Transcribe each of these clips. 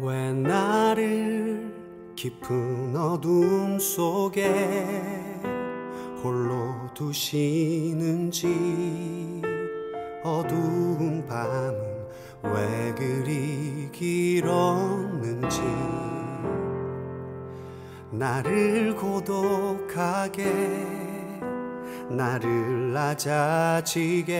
왜 나를 깊은 어둠 속에 홀로 두시는지, 어두운 밤은 왜 그리 길었는지, 나를 고독하게, 나를 낮아지게,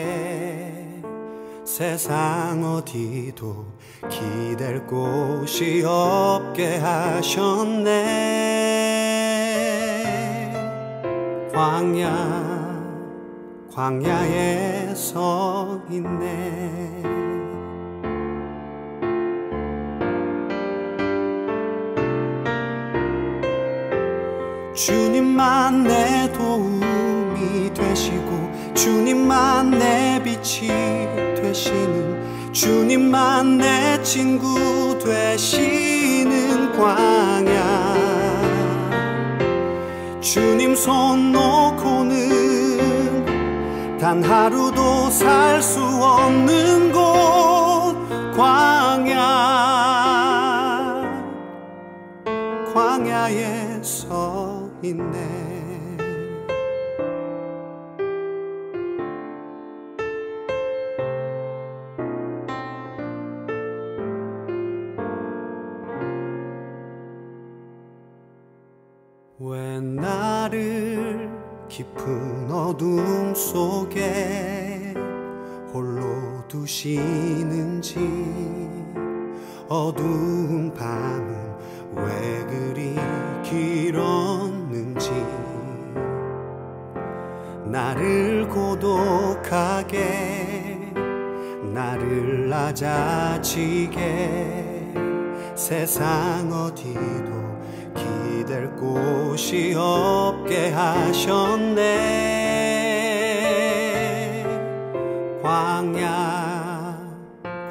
세상 어디도 기댈 곳이 없게 하셨네. 광야에 서 있네. 주님만 내 도움이 되시고, 주님만 내 빛이 되시는, 주님만 내 친구 되시는 광야. 주님 손 놓고는 단 하루도 살 수 없는 곳, 광야에 서 있네. 왜 나를 깊은 어둠 속에 홀로 두시는지, 어두운 밤은 왜 그리 길었는지, 나를 고독하게, 나를 낮아지게, 세상 어디도 기댈 곳이 없게 하셨네.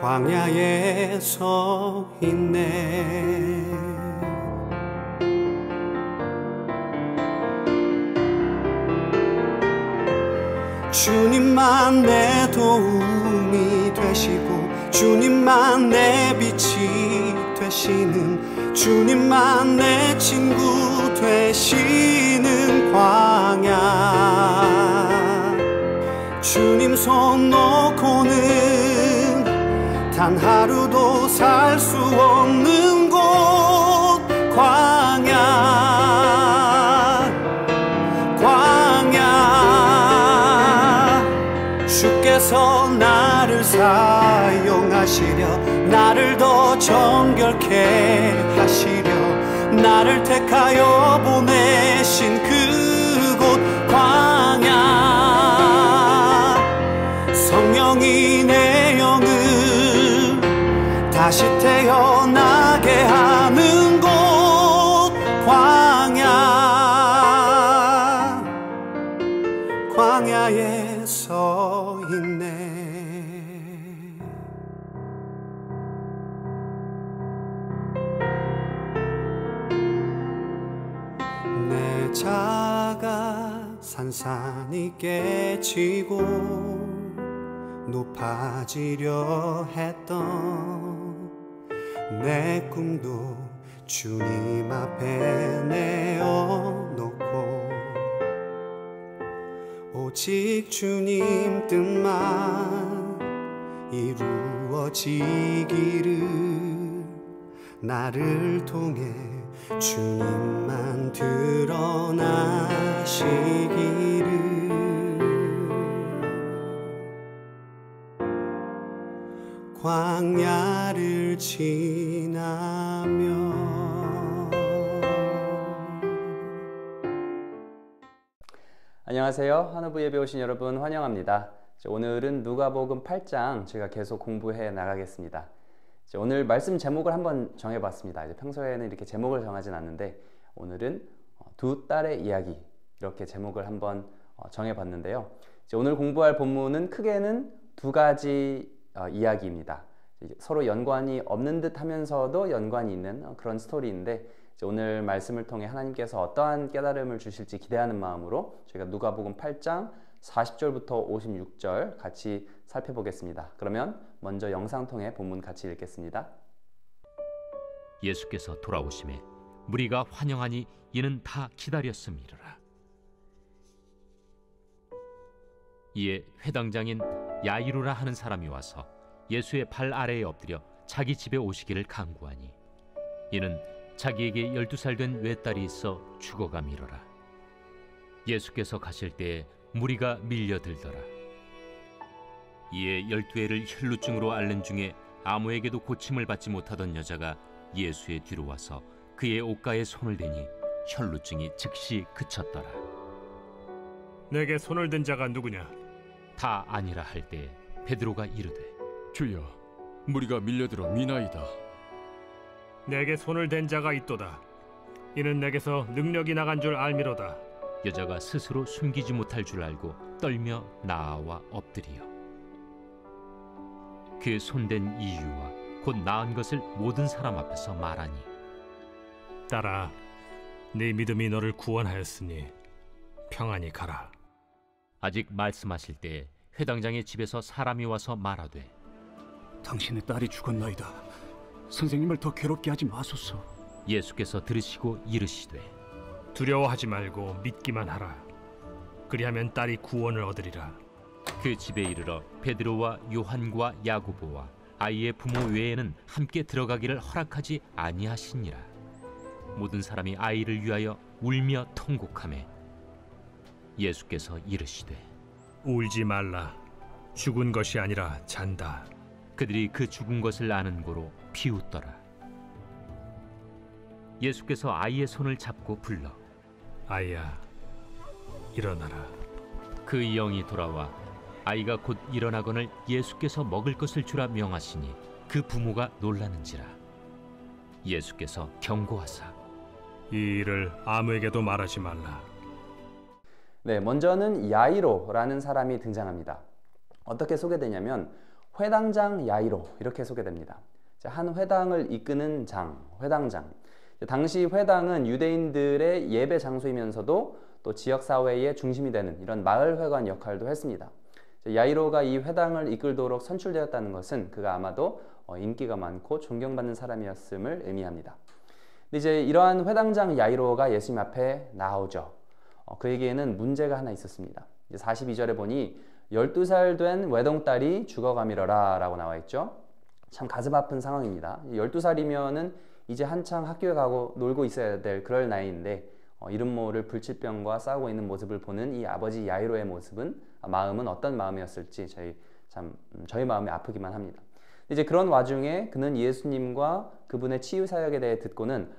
광야에 서 있네. 주님만 내 도움이 되시고, 주님만 내 빛이 되시는, 주님만 내 친구 되시는 광야. 주님 손 놓고는 단 하루도 살 수 없는 곳, 광야. 주께서 나를 사용하시려, 나를 더 정결케 하시려, 나를 택하여 보내신 그곳 광야. 성령이 내 영을 다시 태어나게 하는 곳, 광야에 서 있네. 내 자가 산산이 깨지고 높아지려 했던 내 꿈도 주님 앞에 내어놓고, 오직 주님 뜻만 이루어지기를, 나를 통해 주님만 드러나시기를. 광야를 지나며. 안녕하세요. 한우부 예배 오신 여러분 환영합니다. 오늘은 누가복음 8장 제가 계속 공부해 나가겠습니다. 오늘 말씀 제목을 한번 정해봤습니다. 평소에는 이렇게 제목을 정하진 않는데, 오늘은 두 딸의 이야기, 이렇게 제목을 한번 정해봤는데요. 오늘 공부할 본문은 크게는 두 가지 이야기입니다. 서로 연관이 없는 듯 하면서도 연관이 있는 그런 스토리인데, 오늘 말씀을 통해 하나님께서 어떠한 깨달음을 주실지 기대하는 마음으로 저희가 누가복음 8장 40절부터 56절 같이 살펴보겠습니다. 그러면 먼저 영상 통해 본문 같이 읽겠습니다. 예수께서 돌아오심에 무리가 환영하니 이는 다 기다렸음이라. 이에 회당장인 야이루라 하는 사람이 와서 예수의 발 아래에 엎드려 자기 집에 오시기를 간구하니 이는 자기에게 12살 된 외딸이 있어 죽어가미러라. 예수께서 가실 때에 무리가 밀려들더라. 이에 12해를 혈루증으로 앓는 중에 아무에게도 고침을 받지 못하던 여자가 예수의 뒤로 와서 그의 옷가에 손을 대니 혈루증이 즉시 그쳤더라. 내게 손을 댄 자가 누구냐? 다 아니라 할 때에 베드로가 이르되 주여, 무리가 밀려들어 미나이다. 내게 손을 댄 자가 있도다. 이는 내게서 능력이 나간 줄 알미로다. 여자가 스스로 숨기지 못할 줄 알고 떨며 나아와 엎드리어 그 손댄 이유와 곧 나은 것을 모든 사람 앞에서 말하니 딸아, 네 믿음이 너를 구원하였으니 평안히 가라. 아직 말씀하실 때에 회당장의 집에서 사람이 와서 말하되 당신의 딸이 죽었나이다. 선생님을 더 괴롭게 하지 마소서. 예수께서 들으시고 이르시되 두려워하지 말고 믿기만 하라. 그리하면 딸이 구원을 얻으리라. 그 집에 이르러 베드로와 요한과 야고보와 아이의 부모 외에는 함께 들어가기를 허락하지 아니하시니라. 모든 사람이 아이를 위하여 울며 통곡하매 예수께서 이르시되 울지 말라. 죽은 것이 아니라 잔다. 그들이 그 죽은 것을 아는 고로 비웃더라. 예수께서 아이의 손을 잡고 불러 아이야, 일어나라. 그 영이 돌아와 아이가 곧 일어나거늘 예수께서 먹을 것을 주라 명하시니 그 부모가 놀라는지라. 예수께서 경고하사 이 일을 아무에게도 말하지 말라. 네, 먼저는 야이로라는 사람이 등장합니다. 어떻게 소개되냐면 회당장 야이로 이렇게 소개됩니다. 한 회당을 이끄는 장, 회당장. 당시 회당은 유대인들의 예배 장소이면서도 또 지역사회의 중심이 되는 이런 마을회관 역할도 했습니다. 야이로가 이 회당을 이끌도록 선출되었다는 것은 그가 아마도 인기가 많고 존경받는 사람이었음을 의미합니다. 근데 이제 이러한 회당장 야이로가 예수님 앞에 나오죠. 그에게는 문제가 하나 있었습니다. 42절에 보니 12살 된 외동딸이 죽어가미러라 라고 나와 있죠. 참 가슴 아픈 상황입니다. 12살이면은 이제 한창 학교에 가고 놀고 있어야 될 그럴 나이인데 이름 모를 불치병과 싸우고 있는 모습을 보는 이 아버지 야이로의 마음은 어떤 마음이었을지 저희 마음이 아프기만 합니다. 이제 그런 와중에 그는 예수님과 그분의 치유 사역에 대해 듣고는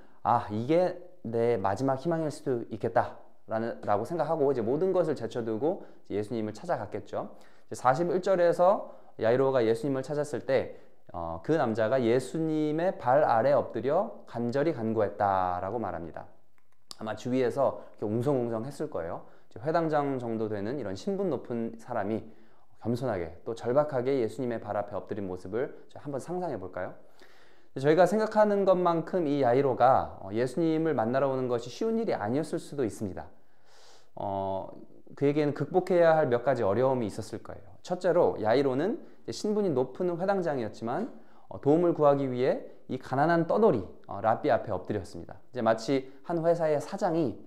이게 내 마지막 희망일 수도 있겠다 라고 생각하고 이제 모든 것을 제쳐두고 예수님을 찾아갔겠죠. 41절에서 야이로가 예수님을 찾았을 때 그 남자가 예수님의 발 아래 엎드려 간절히 간구했다라고 말합니다. 아마 주위에서 이렇게 웅성웅성했을 거예요. 회당장 정도 되는 이런 신분 높은 사람이 겸손하게 또 절박하게 예수님의 발 앞에 엎드린 모습을 한번 상상해 볼까요? 저희가 생각하는 것만큼 이 야이로가 예수님을 만나러 오는 것이 쉬운 일이 아니었을 수도 있습니다. 그에게는 극복해야 할 몇 가지 어려움이 있었을 거예요. 첫째로 야이로는 신분이 높은 회당장이었지만 도움을 구하기 위해 이 가난한 떠돌이 랍비 앞에 엎드렸습니다. 이제 마치 한 회사의 사장이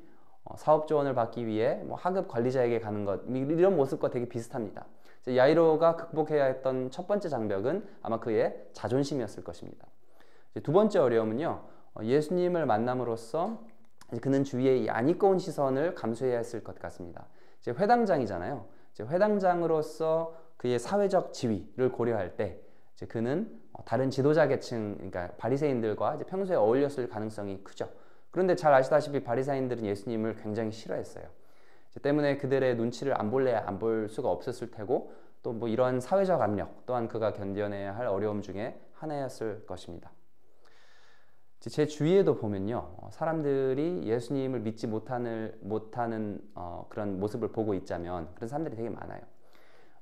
사업 조언을 받기 위해 하급 관리자에게 가는 것, 이런 모습과 되게 비슷합니다. 야이로가 극복해야 했던 첫 번째 장벽은 아마 그의 자존심이었을 것입니다. 두 번째 어려움은요, 예수님을 만남으로써 그는 주위의 이 아니꺼운 시선을 감수해야 했을 것 같습니다. 이제 회당장이잖아요. 이제 회당장으로서 그의 사회적 지위를 고려할 때 이제 그는 다른 지도자 계층, 그러니까 바리새인들과 이제 평소에 어울렸을 가능성이 크죠. 그런데 잘 아시다시피 바리새인들은 예수님을 굉장히 싫어했어요. 때문에 그들의 눈치를 안 볼래야 안 볼 수가 없었을 테고 또 이런 사회적 압력 또한 그가 견뎌내야 할 어려움 중에 하나였을 것입니다. 제 주위에도 보면요, 사람들이 예수님을 믿지 못하는 그런 모습을 보고 있자면 그런 사람들이 되게 많아요.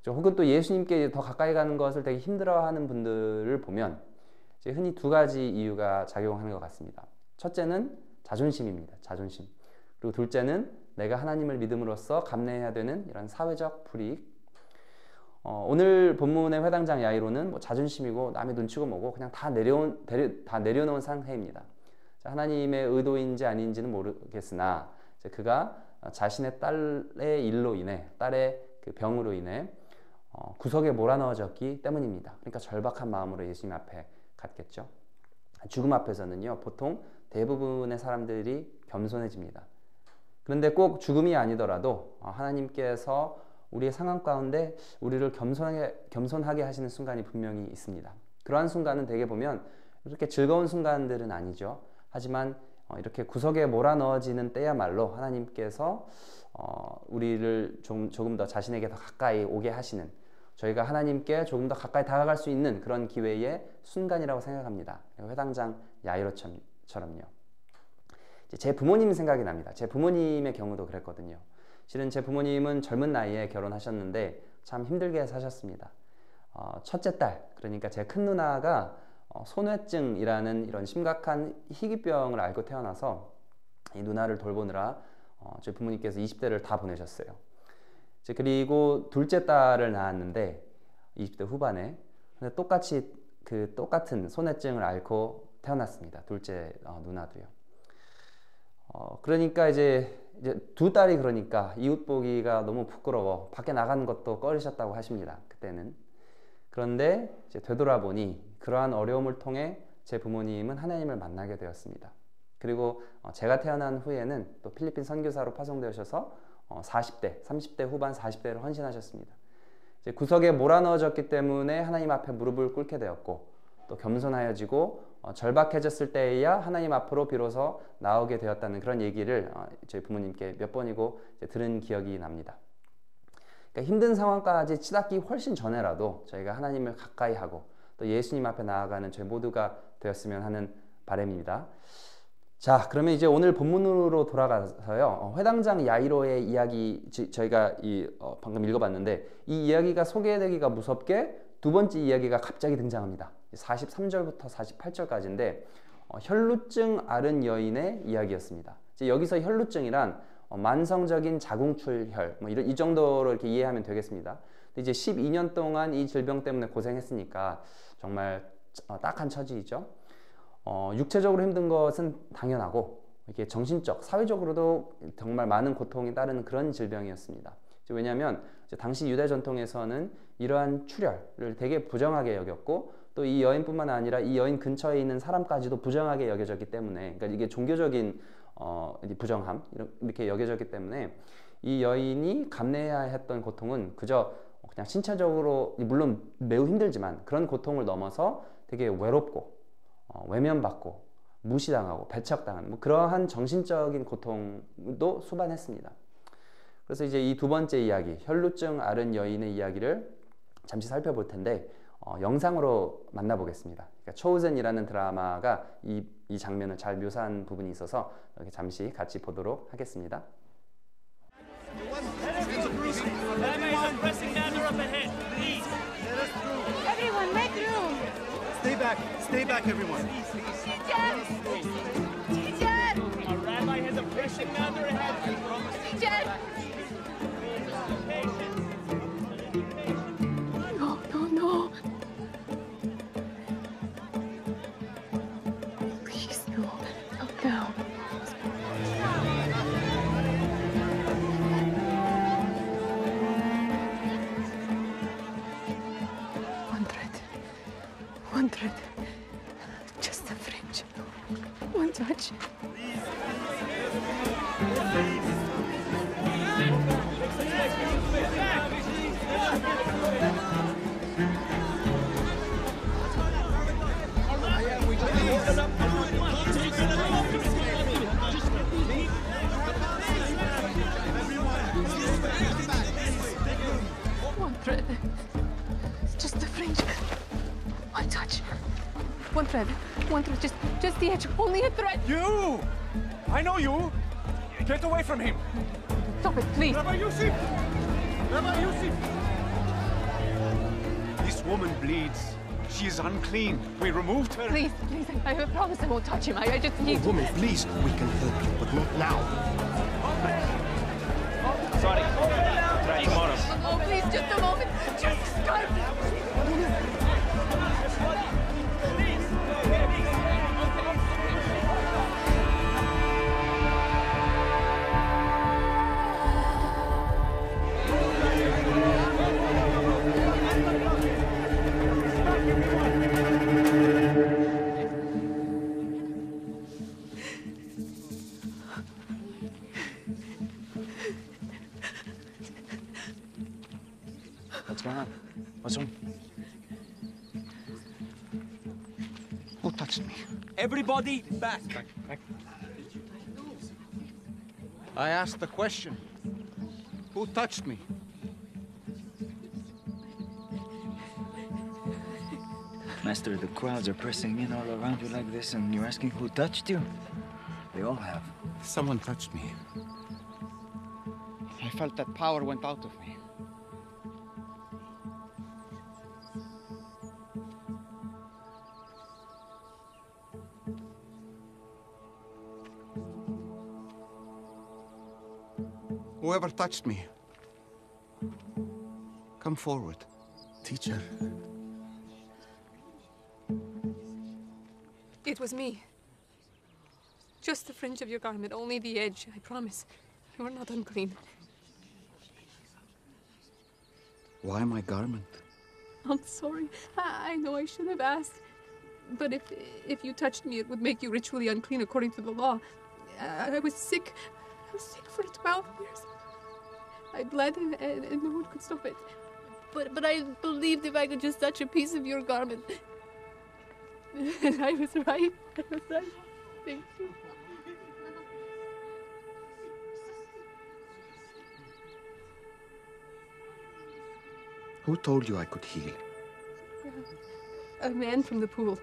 혹은 또 예수님께 더 가까이 가는 것을 되게 힘들어하는 분들을 보면 흔히 두 가지 이유가 작용하는 것 같습니다. 첫째는 자존심입니다. 자존심. 그리고 둘째는 내가 하나님을 믿음으로써 감내해야 되는 이런 사회적 불이익. 오늘 본문의 회당장 야이로는 뭐 자존심이고 남의 눈치고 뭐고 그냥 다 내려놓은 상태입니다. 하나님의 의도인지 아닌지는 모르겠으나 그가 자신의 딸의 일로 인해, 딸의 그 병으로 인해 구석에 몰아넣어졌기 때문입니다. 그러니까 절박한 마음으로 예수님 앞에 갔겠죠. 죽음 앞에서는요, 보통 대부분의 사람들이 겸손해집니다. 그런데 꼭 죽음이 아니더라도 하나님께서 우리의 상황 가운데 우리를 겸손하게 하시는 순간이 분명히 있습니다. 그러한 순간은 대개 보면 이렇게 즐거운 순간들은 아니죠. 하지만 이렇게 구석에 몰아넣어지는 때야말로 하나님께서 우리를 조금 더 자신에게 더 가까이 오게 하시는, 저희가 하나님께 조금 더 가까이 다가갈 수 있는 그런 기회의 순간이라고 생각합니다. 회당장 야이로처럼요. 제 부모님 생각이 납니다. 제 부모님의 경우도 그랬거든요. 실은 제 부모님은 젊은 나이에 결혼하셨는데 참 힘들게 사셨습니다. 첫째 딸, 그러니까 제 큰 누나가 소뇌증이라는 이런 심각한 희귀병을 앓고 태어나서 이 누나를 돌보느라 저희 부모님께서 20대를 다 보내셨어요. 그리고 둘째 딸을 낳았는데 20대 후반에 근데 똑같은 소뇌증을 앓고 태어났습니다. 둘째 누나도요. 그러니까 이제 두 딸이 그러니까 이웃 보기가 너무 부끄러워 밖에 나가는 것도 꺼리셨다고 하십니다. 그때는. 그런데 이제 되돌아보니 그러한 어려움을 통해 제 부모님은 하나님을 만나게 되었습니다. 그리고 제가 태어난 후에는 또 필리핀 선교사로 파송되셔서 40대, 30대 후반 40대를 헌신하셨습니다. 이제 구석에 몰아넣어졌기 때문에 하나님 앞에 무릎을 꿇게 되었고 또 겸손하여지고 절박해졌을 때에야 하나님 앞으로 비로소 나오게 되었다는 그런 얘기를 저희 부모님께 몇 번이고 들은 기억이 납니다. 그러니까 힘든 상황까지 치닫기 훨씬 전에라도 저희가 하나님을 가까이 하고 또 예수님 앞에 나아가는 저희 모두가 되었으면 하는 바람입니다. 자, 그러면 이제 오늘 본문으로 돌아가서요. 회당장 야이로의 이야기 저희가 방금 읽어봤는데 이 이야기가 소개되기가 무섭게 두 번째 이야기가 갑자기 등장합니다. 43절부터 48절까지인데 혈루증 앓은 여인의 이야기였습니다. 이제 여기서 혈루증이란 만성적인 자궁출혈 이 정도로 이렇게 이해하면 되겠습니다. 근데 이제 12년 동안 이 질병 때문에 고생했으니까 정말 딱한 처지이죠. 육체적으로 힘든 것은 당연하고 이게 정신적, 사회적으로도 정말 많은 고통이 따르는 그런 질병이었습니다. 왜냐하면 당시 유대 전통에서는 이러한 출혈을 되게 부정하게 여겼고 또 이 여인뿐만 아니라 이 여인 근처에 있는 사람까지도 부정하게 여겨졌기 때문에, 그러니까 이게 종교적인 부정함 이렇게 여겨졌기 때문에 이 여인이 감내해야 했던 고통은 그저 그냥 신체적으로 물론 매우 힘들지만 그런 고통을 넘어서 되게 외롭고 외면받고 무시당하고 배척당하는 그러한 정신적인 고통도 수반했습니다. 그래서 이제 이 두 번째 이야기, 혈루증 앓은 여인의 이야기를 잠시 살펴볼 텐데 영상으로 만나보겠습니다. 그러니까 초우즌이라는 드라마가 이 장면을 잘 묘사한 부분이 있어서 이렇게 잠시 같이 보도록 하겠습니다. Everyone, make room. Stay back, everyone. Teacher! A rabbi has a pressing matter ahead. Teacher! No. Please, no. No. 100. Just a fringe. One touch. One thread. Just a fringe. One touch. One thread. Just the edge. Only a thread. You! I know you! Get away from him! Stop it, please. Rabbi Yosef! Rabbi Yosef! This woman bleeds. She is unclean. We removed her. Please. I promise I won't touch him. I just need to. Woman, please, we can help you, but not now. Sorry. Trying more. No, please, just a moment. Just What's going on? What's wrong? Who touched me? Everybody back. I asked the question. Who touched me? Master, the crowds are pressing in all around you like this, and you're asking who touched you? They all have. Someone touched me. I felt that power went out of me. Whoever touched me, come forward. Teacher. It was me. Just the fringe of your garment, only the edge, I promise. You are not unclean. Why my garment? I'm sorry. I know I should have asked. But if you touched me, it would make you ritually unclean according to the law. I was sick. I was sick for 12 years. I bled and no one could stop it. But I believed if I could just touch a piece of your garment. I was right. I was right. Thank you. Who told you I could heal? A man from the pool.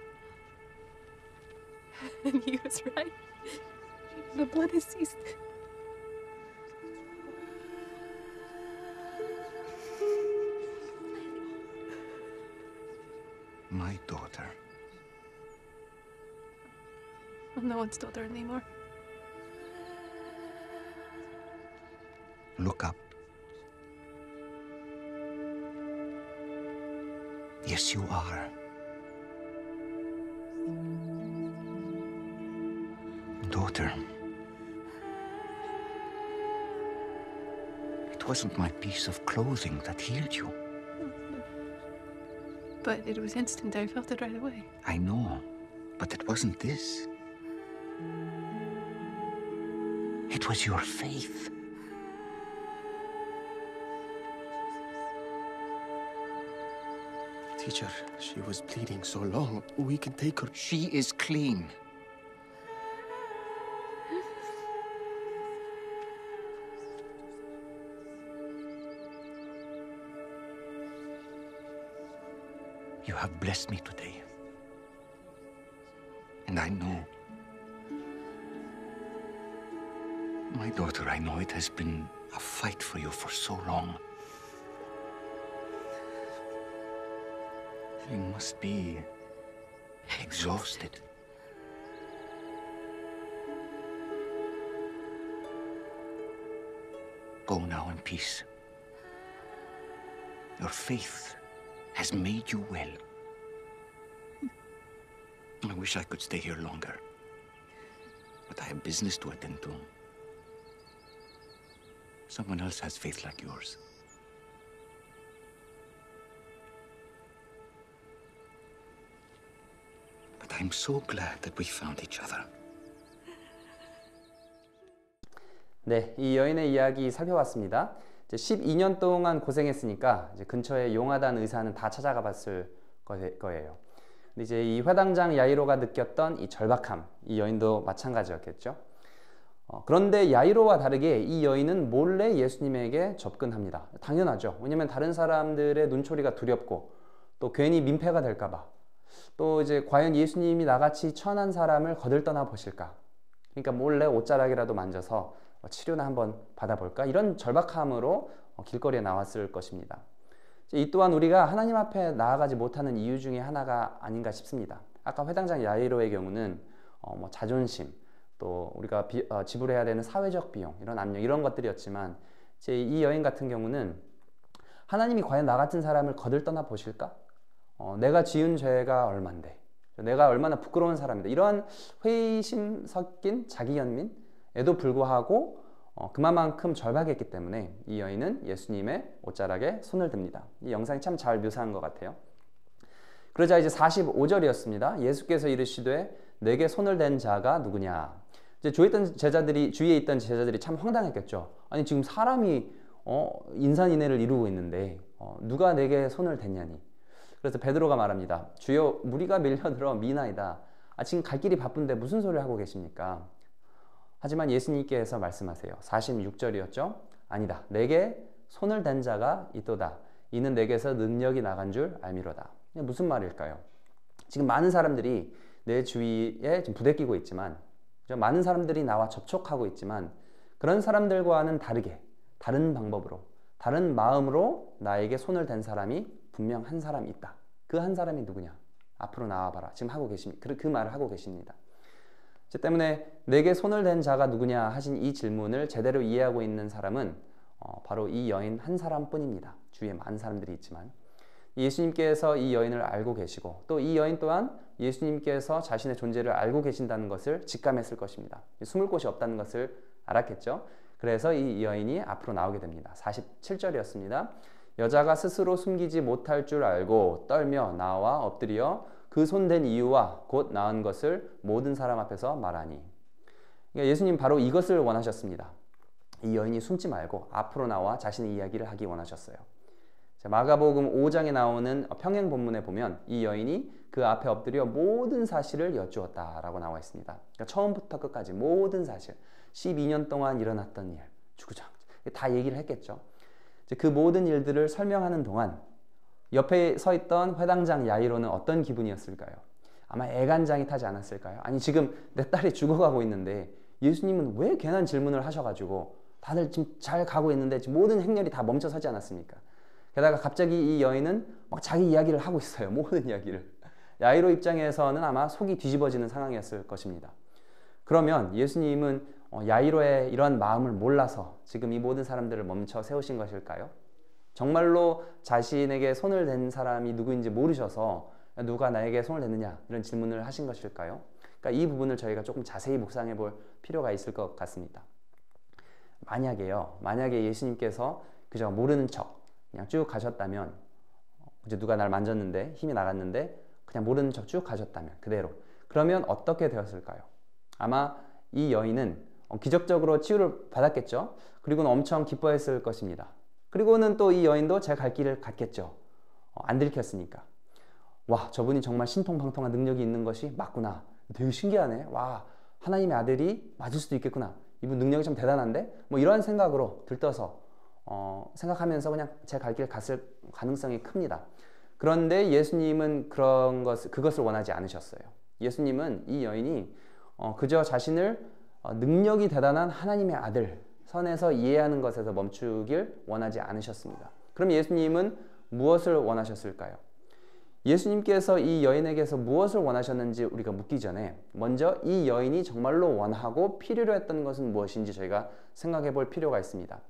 And he was right. The blood has ceased. My daughter. I'm no one's daughter anymore. Look up. Yes, you are. Daughter. It wasn't my piece of clothing that healed you. But it was instant. I felt it right away. I know, but it wasn't this. It was your faith. Teacher, she was bleeding so long. We can take her. She is clean. You have blessed me today. And I know. My daughter, I know it has been a fight for you for so long. You must be exhausted. Go now in peace. Your faith has made you well. I wish I could stay here longer, but I have business to attend to. Someone else has faith like yours. But I'm so glad that we found each other. 네, 이 여인의 이야기 살펴봤습니다. 이제 12년 동안 고생했으니까 이제 근처에 용하다는 의사는 다 찾아가 봤을 거예요. 근데 이제 이 회당장 야이로가 느꼈던 이 절박함, 이 여인도 마찬가지였겠죠. 그런데 야이로와 다르게 이 여인은 몰래 예수님에게 접근합니다. 당연하죠. 왜냐면 다른 사람들의 눈초리가 두렵고 또 괜히 민폐가 될까봐, 또 이제 과연 예수님이 나같이 천한 사람을 거들떠나 보실까, 그러니까 몰래 옷자락이라도 만져서 치료나 한번 받아볼까, 이런 절박함으로 길거리에 나왔을 것입니다. 이 또한 우리가 하나님 앞에 나아가지 못하는 이유 중에 하나가 아닌가 싶습니다. 아까 회당장 야이로의 경우는 뭐 자존심, 또 우리가 지불해야 되는 사회적 비용, 이런 압력, 이런 것들이었지만 이제 이 여인 같은 경우는 하나님이 과연 나 같은 사람을 거들떠나 보실까? 내가 지은 죄가 얼만데, 내가 얼마나 부끄러운 사람인데, 이러한 회의심 섞인 자기연민에도 불구하고 그만큼 절박했기 때문에 이 여인은 예수님의 옷자락에 손을 듭니다. 이 영상이 참 잘 묘사한 것 같아요. 그러자 이제 45절이었습니다. 예수께서 이르시되 내게 손을 댄 자가 누구냐? 이제 주위에 있던 제자들이 참 황당했겠죠. 아니 지금 사람이 인산인해를 이루고 있는데 누가 내게 손을 댔냐니. 그래서 베드로가 말합니다. 주여 무리가 밀려들어 미나이다. 지금 갈 길이 바쁜데 무슨 소리를 하고 계십니까? 하지만 예수님께서 말씀하세요. 46절이었죠. 아니다. 내게 손을 댄 자가 있도다. 이는 내게서 능력이 나간 줄 알미로다. 무슨 말일까요? 지금 많은 사람들이 내 주위에 지금 부대끼고 있지만, 많은 사람들이 나와 접촉하고 있지만, 그런 사람들과는 다르게, 다른 방법으로, 다른 마음으로 나에게 손을 댄 사람이 분명 한 사람이 있다. 그 한 사람이 누구냐? 앞으로 나와봐라. 지금 하고 계십니다. 그 말을 하고 계십니다. 때문에 내게 손을 댄 자가 누구냐 하신 이 질문을 제대로 이해하고 있는 사람은 바로 이 여인 한 사람뿐입니다. 주위에 많은 사람들이 있지만 예수님께서 이 여인을 알고 계시고 또 이 여인 또한 예수님께서 자신의 존재를 알고 계신다는 것을 직감했을 것입니다. 숨을 곳이 없다는 것을 알았겠죠. 그래서 이 여인이 앞으로 나오게 됩니다. 47절이었습니다. 여자가 스스로 숨기지 못할 줄 알고 떨며 나와 엎드려 그 손댄 이유와 곧 나은 것을 모든 사람 앞에서 말하니. 그러니까 예수님 바로 이것을 원하셨습니다. 이 여인이 숨지 말고 앞으로 나와 자신의 이야기를 하기 원하셨어요. 마가복음 5장에 나오는 평행 본문에 보면 이 여인이 그 앞에 엎드려 모든 사실을 여쭈었다라고 나와 있습니다. 그러니까 처음부터 끝까지 모든 사실, 12년 동안 일어났던 일, 주구장 다 얘기를 했겠죠. 그 모든 일들을 설명하는 동안 옆에 서 있던 회당장 야이로는 어떤 기분이었을까요? 아마 애간장이 타지 않았을까요? 아니 지금 내 딸이 죽어가고 있는데 예수님은 왜 괜한 질문을 하셔가지고 다들 지금 잘 가고 있는데 지금 모든 행렬이 다 멈춰서지 않았습니까? 게다가 갑자기 이 여인은 막 자기 이야기를 하고 있어요. 모든 이야기를. 야이로 입장에서는 아마 속이 뒤집어지는 상황이었을 것입니다. 그러면 예수님은 야이로의 이러한 마음을 몰라서 지금 이 모든 사람들을 멈춰 세우신 것일까요? 정말로 자신에게 손을 댄 사람이 누구인지 모르셔서 누가 나에게 손을 댔느냐 이런 질문을 하신 것일까요? 그러니까 이 부분을 저희가 조금 자세히 묵상해 볼 필요가 있을 것 같습니다. 만약에 예수님께서 그저 모르는 척 그냥 쭉 가셨다면, 이제 누가 날 만졌는데 힘이 나갔는데 그냥 모르는 척 쭉 가셨다면 그대로, 그러면 어떻게 되었을까요? 아마 이 여인은 기적적으로 치유를 받았겠죠. 그리고는 엄청 기뻐했을 것입니다. 그리고는 또 이 여인도 제 갈 길을 갔겠죠. 안 들켰으니까. 와, 저분이 정말 신통방통한 능력이 있는 것이 맞구나. 되게 신기하네. 와, 하나님의 아들이 맞을 수도 있겠구나. 이분 능력이 좀 대단한데? 뭐 이런 생각으로 들떠서 생각하면서 그냥 제 갈 길 갔을 가능성이 큽니다. 그런데 예수님은 그것을 원하지 않으셨어요. 예수님은 이 여인이 그저 자신을 능력이 대단한 하나님의 아들 선에서 이해하는 것에서 멈추길 원하지 않으셨습니다. 그럼 예수님은 무엇을 원하셨을까요? 예수님께서 이 여인에게서 무엇을 원하셨는지 우리가 묻기 전에 먼저 이 여인이 정말로 원하고 필요로 했던 것은 무엇인지 저희가 생각해 볼 필요가 있습니다.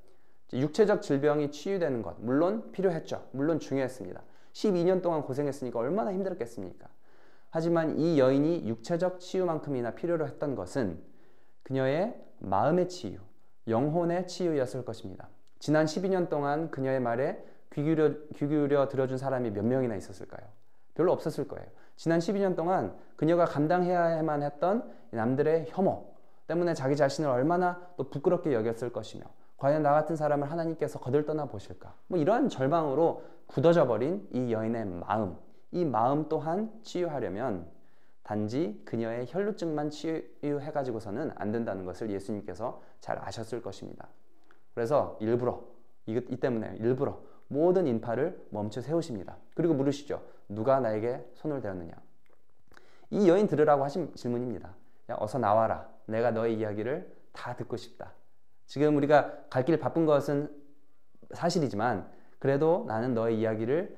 육체적 질병이 치유되는 것, 물론 필요했죠. 물론 중요했습니다. 12년 동안 고생했으니까 얼마나 힘들었겠습니까? 하지만 이 여인이 육체적 치유만큼이나 필요로 했던 것은 그녀의 마음의 치유, 영혼의 치유였을 것입니다. 지난 12년 동안 그녀의 말에 귀 기울여 들어준 사람이 몇 명이나 있었을까요? 별로 없었을 거예요. 지난 12년 동안 그녀가 감당해야만 했던 남들의 혐오 때문에 자기 자신을 얼마나 또 부끄럽게 여겼을 것이며, 과연 나 같은 사람을 하나님께서 거들떠나 보실까? 뭐 이러한 절망으로 굳어져 버린 이 여인의 마음, 이 마음 또한 치유하려면 단지 그녀의 혈루증만 치유해가지고서는 안 된다는 것을 예수님께서 잘 아셨을 것입니다. 그래서 이 때문에 일부러 모든 인파를 멈춰 세우십니다. 그리고 물으시죠. 누가 나에게 손을 대었느냐? 이 여인 들으라고 하신 질문입니다. 야, 어서 나와라. 내가 너의 이야기를 다 듣고 싶다. 지금 우리가 갈 길 바쁜 것은 사실이지만 그래도 나는 너의 이야기를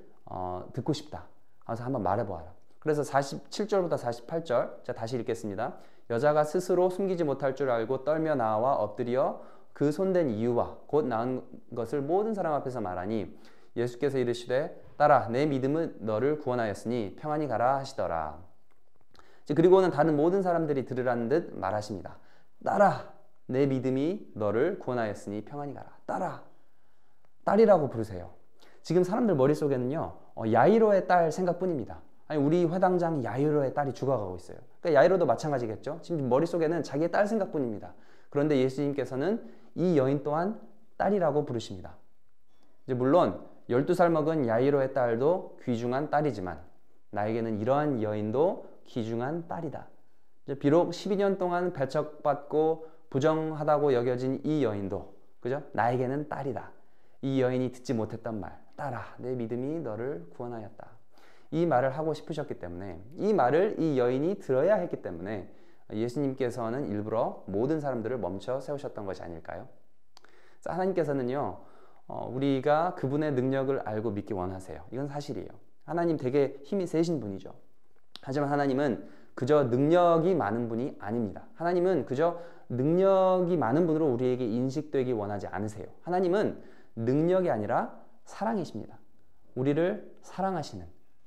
듣고 싶다. 그래서 한번 말해보아라. 그래서 47절부터 48절 자 다시 읽겠습니다. 여자가 스스로 숨기지 못할 줄 알고 떨며 나와 엎드려 그 손댄 이유와 곧 나은 것을 모든 사람 앞에서 말하니, 예수께서 이르시되 딸아 내 믿음은 너를 구원하였으니 평안히 가라 하시더라. 그리고는 다른 모든 사람들이 들으라는 듯 말하십니다. 딸아 내 믿음이 너를 구원하였으니 평안히 가라. 딸아 딸이라고 부르세요. 지금 사람들 머릿속에는요 야이로의 딸 생각뿐입니다. 아니 우리 회당장 야이로의 딸이 죽어가고 있어요. 그러니까 야이로도 마찬가지겠죠. 지금 머릿속에는 자기의 딸 생각뿐입니다. 그런데 예수님께서는 이 여인 또한 딸이라고 부르십니다. 이제 물론 12살 먹은 야이로의 딸도 귀중한 딸이지만 나에게는 이러한 여인도 귀중한 딸이다. 비록 12년 동안 배척받고 부정하다고 여겨진 이 여인도 그죠? 나에게는 딸이다. 이 여인이 듣지 못했던 말, 딸아 내 믿음이 너를 구원하였다. 이 말을 하고 싶으셨기 때문에 이 말을 이 여인이 들어야 했기 때문에 예수님께서는 일부러 모든 사람들을 멈춰 세우셨던 것이 아닐까요? 하나님께서는요 우리가 그분의 능력을 알고 믿기 원하세요. 이건 사실이에요. 하나님 되게 힘이 세신 분이죠. 하지만 하나님은 그저 능력이 많은 분이 아닙니다. 하나님은 그저 능력이 많은 분으로 우리에게 인식되기 원하지 않으세요. 하나님은 능력이 아니라 사랑이십니다. 우리를 사랑하시는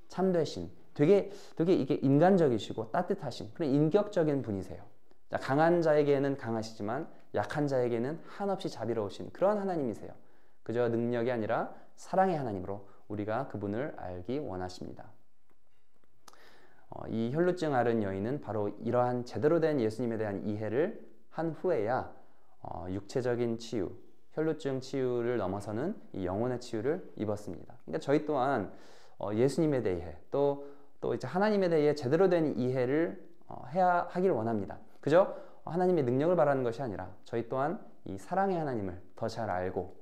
참되신 되게 이게 인간적이시고 따뜻하신 그런 인격적인 분이세요. 강한 자에게는 강하시지만 약한 자에게는 한없이 자비로우신 그런 하나님이세요. 그저 능력이 아니라 사랑의 하나님으로 우리가 그분을 알기 원하십니다. 이 혈루증 앓은 여인은 바로 이러한 제대로 된 예수님에 대한 이해를 한 후에야 육체적인 치유, 혈루증 치유를 넘어서는 이 영혼의 치유를 입었습니다. 그러니까 저희 또한 예수님에 대해 또 이제 하나님에 대해 제대로 된 이해를 하길 원합니다. 그저 하나님의 능력을 바라는 것이 아니라 저희 또한 이 사랑의 하나님을 더 잘 알고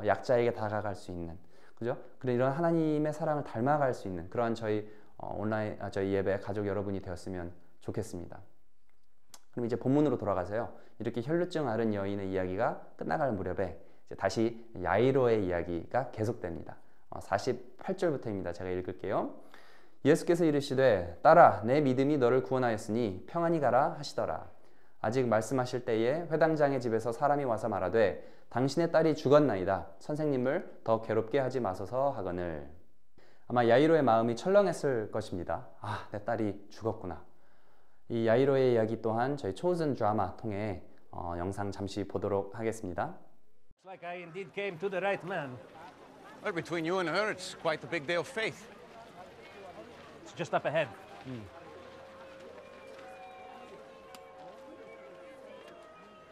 약자에게 다가갈 수 있는 그죠? 그런 이런 하나님의 사랑을 닮아갈 수 있는 그러한 저희 저희 예배 가족 여러분이 되었으면 좋겠습니다. 그럼 이제 본문으로 돌아가서요. 이렇게 혈루증 앓은 여인의 이야기가 끝나갈 무렵에 이제 다시 야이로의 이야기가 계속됩니다. 48절부터입니다. 제가 읽을게요. 예수께서 이르시되 딸아 내 믿음이 너를 구원하였으니 평안히 가라 하시더라. 아직 말씀하실 때에 회당장의 집에서 사람이 와서 말하되 당신의 딸이 죽었나이다. 선생님을 더 괴롭게 하지 마소서 하거늘. 아마 야이로의 마음이 철렁했을 것입니다. 아, 내 딸이 죽었구나. 이 야이로의 이야기 또한 저희 초즌 드라마 통해 영상 잠시 보도록 하겠습니다. Looks like I indeed came to the right man. Well, between you and her, it's quite a big day of faith. It's just up ahead.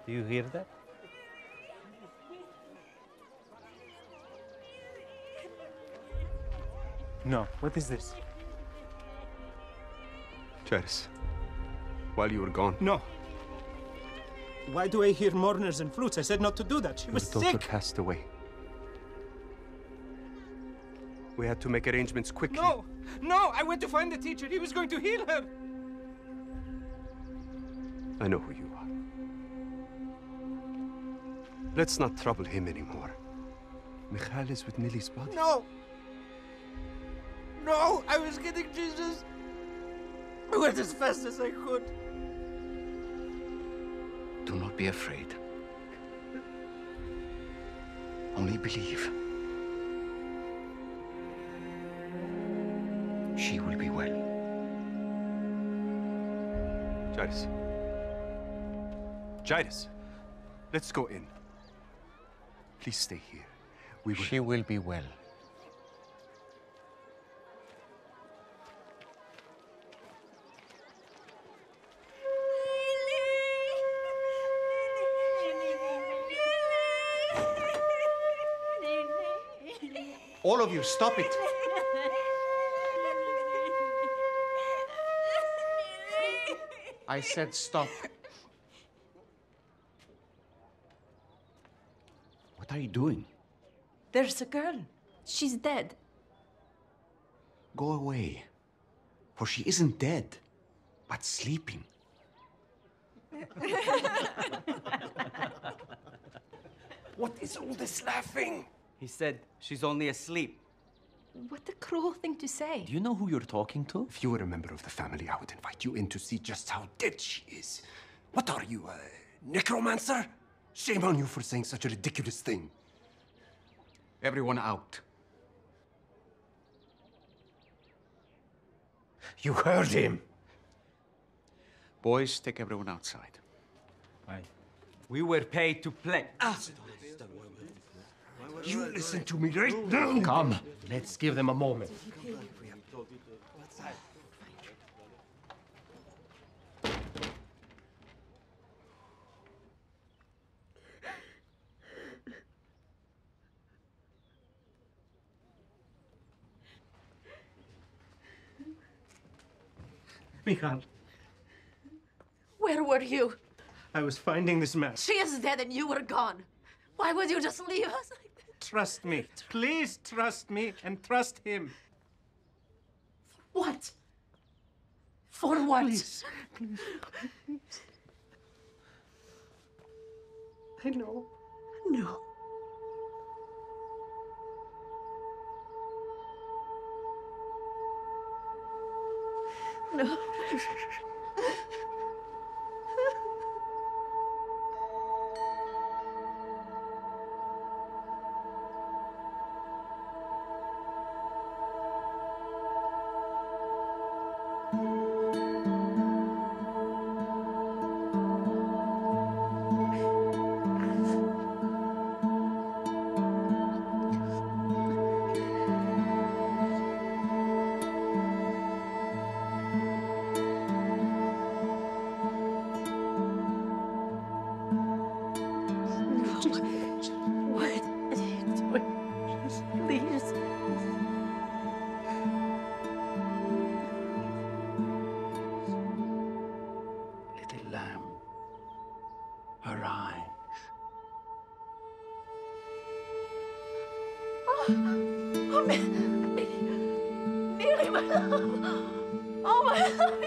Do you hear that? No. What is this? Jairus, while you were gone, No. Why do I hear mourners and flutes? I said not to do that. She your was daughter sick. passed away. We had to make arrangements quickly. No, no, I went to find the teacher. He was going to heal her. I know who you are. Let's not trouble him anymore. Michael is with Nili's body. No. No, I was getting Jesus. I went as fast as I could. Do not be afraid. Only believe. She will be well. Jairus. Jairus, let's go in. Please stay here. We will... She will be well. All of you, stop it. I said stop. What are you doing? There's a girl. She's dead. Go away. For she isn't dead, but sleeping. What is all this laughing? He said she's only asleep. What a cruel thing to say. Do you know who you're talking to? If you were a member of the family, I would invite you in to see just how dead she is. What are you, a necromancer? Shame on you for saying such a ridiculous thing. Everyone out. You heard him. Boys, take everyone outside. We were paid to play. You listen to me right now. Come, let's give them a moment. Michal, Where were you? I was finding this mess. She is dead and you were gone. Why would you just leave us like that? Trust me. Please trust me and trust him. What? For what? Please. I know. No. No. What are you doing? Just please. Little lamb, arise. Oh, Mary, my love. Oh, my love,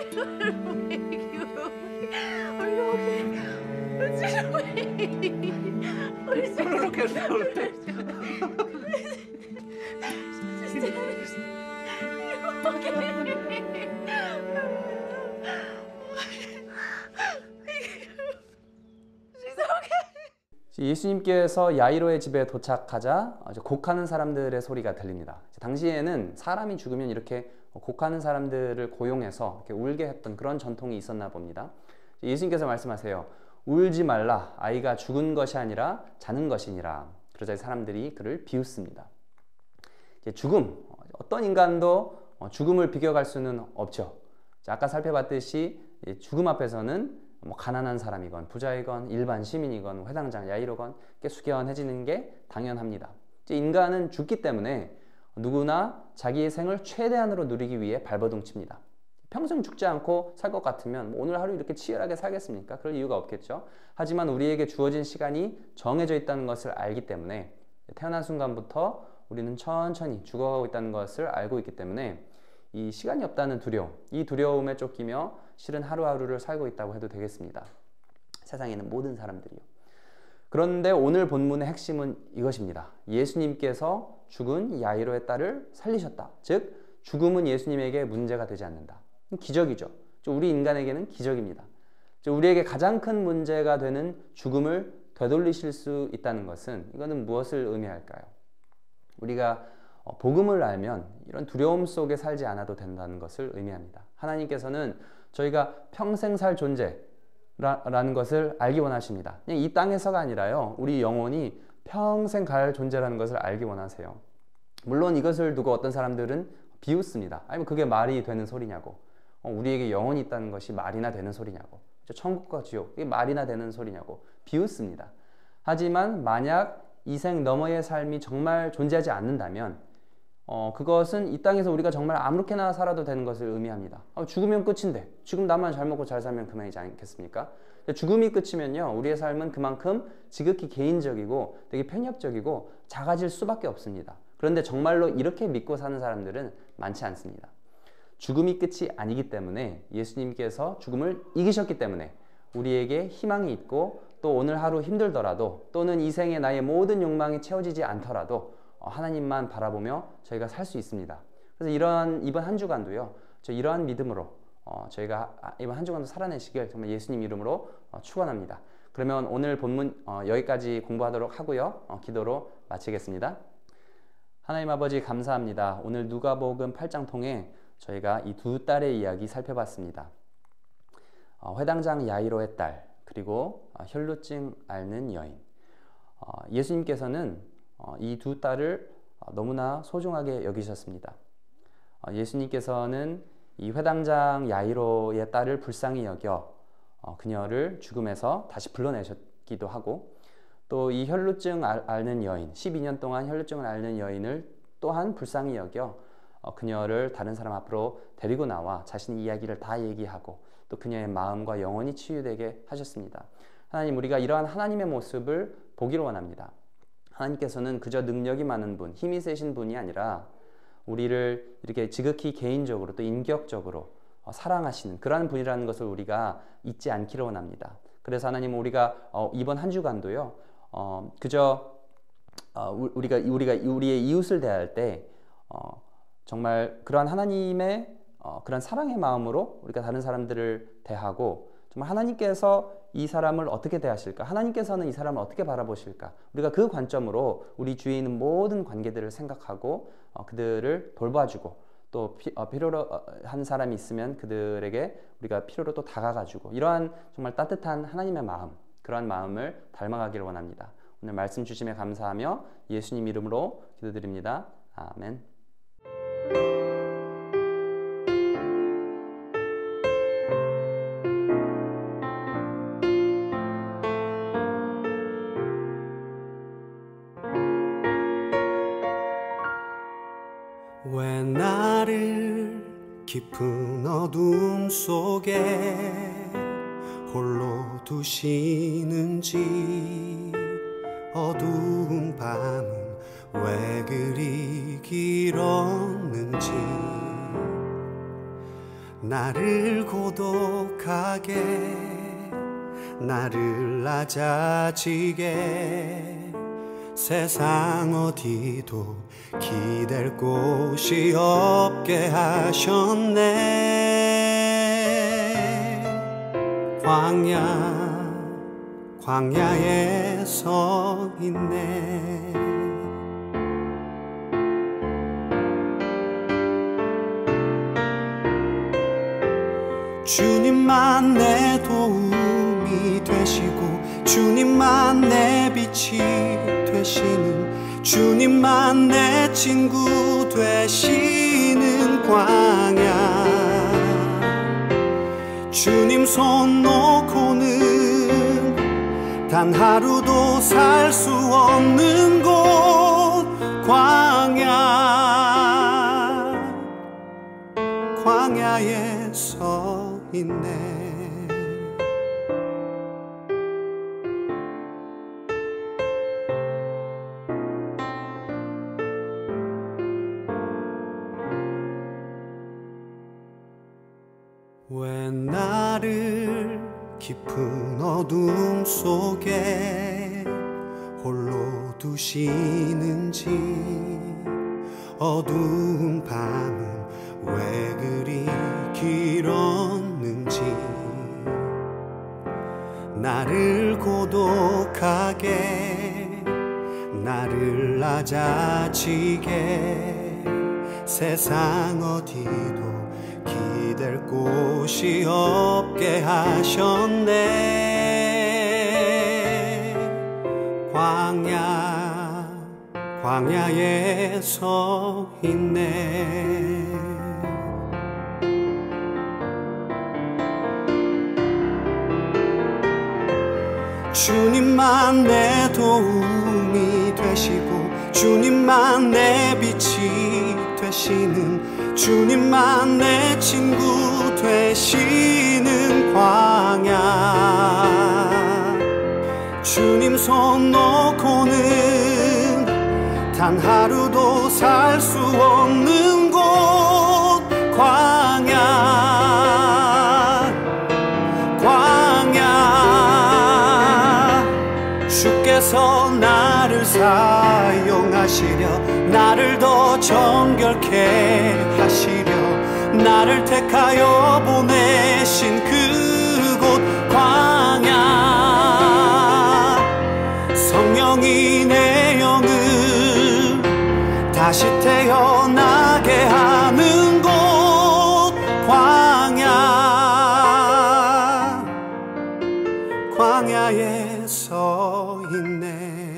are you okay? What's Look at her. 예수님께서 야이로의 집에 도착하자 곡하는 사람들의 소리가 들립니다. 당시에는 사람이 죽으면 이렇게 곡하는 사람들을 고용해서 이렇게 울게 했던 그런 전통이 있었나 봅니다. 예수님께서 말씀하세요. 울지 말라. 아이가 죽은 것이 아니라 자는 것이니라. 그러자 사람들이 그를 비웃습니다. 죽음, 어떤 인간도 죽음을 비껴갈 수는 없죠. 아까 살펴봤듯이 죽음 앞에서는 가난한 사람이건 부자이건 일반 시민이건 회당장 야이로건 숙연해지는 게 당연합니다. 인간은 죽기 때문에 누구나 자기의 생을 최대한으로 누리기 위해 발버둥칩니다. 평생 죽지 않고 살 것 같으면 오늘 하루 이렇게 치열하게 살겠습니까? 그럴 이유가 없겠죠. 하지만 우리에게 주어진 시간이 정해져 있다는 것을 알기 때문에 태어난 순간부터 우리는 천천히 죽어가고 있다는 것을 알고 있기 때문에 이 시간이 없다는 두려움, 이 두려움에 쫓기며 실은 하루하루를 살고 있다고 해도 되겠습니다. 세상에 있는 모든 사람들이요. 그런데 오늘 본문의 핵심은 이것입니다. 예수님께서 죽은 야이로의 딸을 살리셨다. 즉 죽음은 예수님에게 문제가 되지 않는다. 기적이죠. 우리 인간에게는 기적입니다. 우리에게 가장 큰 문제가 되는 죽음을 되돌리실 수 있다는 것은 이거는 무엇을 의미할까요? 우리가 복음을 알면 이런 두려움 속에 살지 않아도 된다는 것을 의미합니다. 하나님께서는 저희가 평생 살 존재라는 것을 알기 원하십니다. 그냥 이 땅에서가 아니라요. 우리 영혼이 평생 갈 존재라는 것을 알기 원하세요. 물론 이것을 두고 어떤 사람들은 비웃습니다. 아니면 그게 말이 되는 소리냐고. 우리에게 영혼이 있다는 것이 말이나 되는 소리냐고. 천국과 지옥, 이게 말이나 되는 소리냐고. 비웃습니다. 하지만 만약 이 생 너머의 삶이 정말 존재하지 않는다면 그것은 이 땅에서 우리가 정말 아무렇게나 살아도 되는 것을 의미합니다. 죽으면 끝인데 지금 나만 잘 먹고 잘 살면 그만이지 않겠습니까? 죽음이 끝이면요 우리의 삶은 그만큼 지극히 개인적이고 되게 편협적이고 작아질 수밖에 없습니다. 그런데 정말로 이렇게 믿고 사는 사람들은 많지 않습니다. 죽음이 끝이 아니기 때문에 예수님께서 죽음을 이기셨기 때문에 우리에게 희망이 있고 또 오늘 하루 힘들더라도 또는 이 생에 나의 모든 욕망이 채워지지 않더라도 하나님만 바라보며 저희가 살 수 있습니다. 그래서 이번 한 주간도요 이러한 믿음으로 저희가 이번 한 주간도 살아내시길 정말 예수님 이름으로 축원합니다. 그러면 오늘 본문 여기까지 공부하도록 하고요. 기도로 마치겠습니다. 하나님 아버지 감사합니다. 오늘 누가복음 8장 통해 저희가 이 두 딸의 이야기 살펴봤습니다. 회당장 야이로의 딸, 그리고 혈루증 앓는 여인. 예수님께서는 이 두 딸을 너무나 소중하게 여기셨습니다. 예수님께서는 이 회당장 야이로의 딸을 불쌍히 여겨 그녀를 죽음에서 다시 불러내셨기도 하고, 또 이 혈루증 앓는 여인, 12년 동안 혈루증을 앓는 여인을 또한 불쌍히 여겨 그녀를 다른 사람 앞으로 데리고 나와 자신의 이야기를 다 얘기하고 또 그녀의 마음과 영혼이 치유되게 하셨습니다. 하나님, 우리가 이러한 하나님의 모습을 보기를 원합니다. 하나님께서는 그저 능력이 많은 분, 힘이 세신 분이 아니라 우리를 이렇게 지극히 개인적으로 또 인격적으로 사랑하시는 그러한 분이라는 것을 우리가 잊지 않기를 원합니다. 그래서 하나님, 우리가 이번 한 주간도요, 그저 우리가 우리의 이웃을 대할 때 정말 그러한 하나님의 그런 사랑의 마음으로 우리가 다른 사람들을 대하고, 정말 하나님께서 이 사람을 어떻게 대하실까? 하나님께서는 이 사람을 어떻게 바라보실까? 우리가 그 관점으로 우리 주위에 있는 모든 관계들을 생각하고 그들을 돌봐주고, 또 필요로 한 사람이 있으면 그들에게 우리가 필요로 또 다가가주고, 이러한 정말 따뜻한 하나님의 마음, 그러한 마음을 닮아가기를 원합니다. 오늘 말씀 주심에 감사하며 예수님 이름으로 기도드립니다. 아멘. 왜 나를 깊은 어둠 속에 홀로 두시는지, 어두운 밤은 왜 그리 길었는지, 나를 고독하게, 나를 낮아지게, 세상 어디도 기댈 곳이 없게 하셨네. 광야에 서 있네. 주님만 내 도움이 되시고, 주님만 내 빛이 되시는, 주님만 내 친구 되시는 광야. 주님 손 놓고는 단 하루도 살 수 없는 곳, 광야에 서 있네. 왜 나를 깊은 어둠 속에 홀로 두시는지, 어두운 밤은 왜 그리 길었는지, 나를 고독하게, 나를 낮아지게, 세상 어디도 기댈 곳이 없게 하셨네. 광야에 서 있네. 주님만 내 도움이 되시고, 주님만 내 빛이 되시는, 주님만 내 친구 되시는 광야. 주님 손 놓고는 단 하루도 살 수 없는 곳, 광야. 주께서 나를 사용하시려, 나를 더 정결케 하시려, 나를 택하여 보내신 그곳 광야. 성령이 내 영을 다시 태어나게 하는 곳, 광야에 서 있네.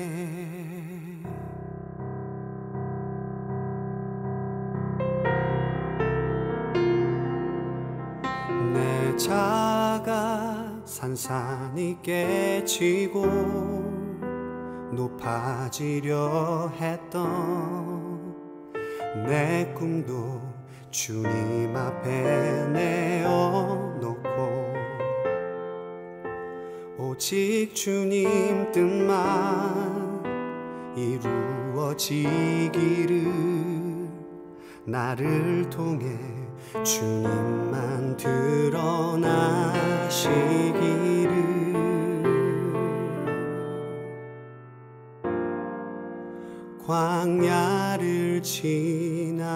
내 자가 산산이 깨지고 높아지려 했던 내 꿈도 주님 앞에 내어놓고 오직 주님 뜻만 이루어지기를 나를 통해 주님만 드러나시기를 광야를 지나며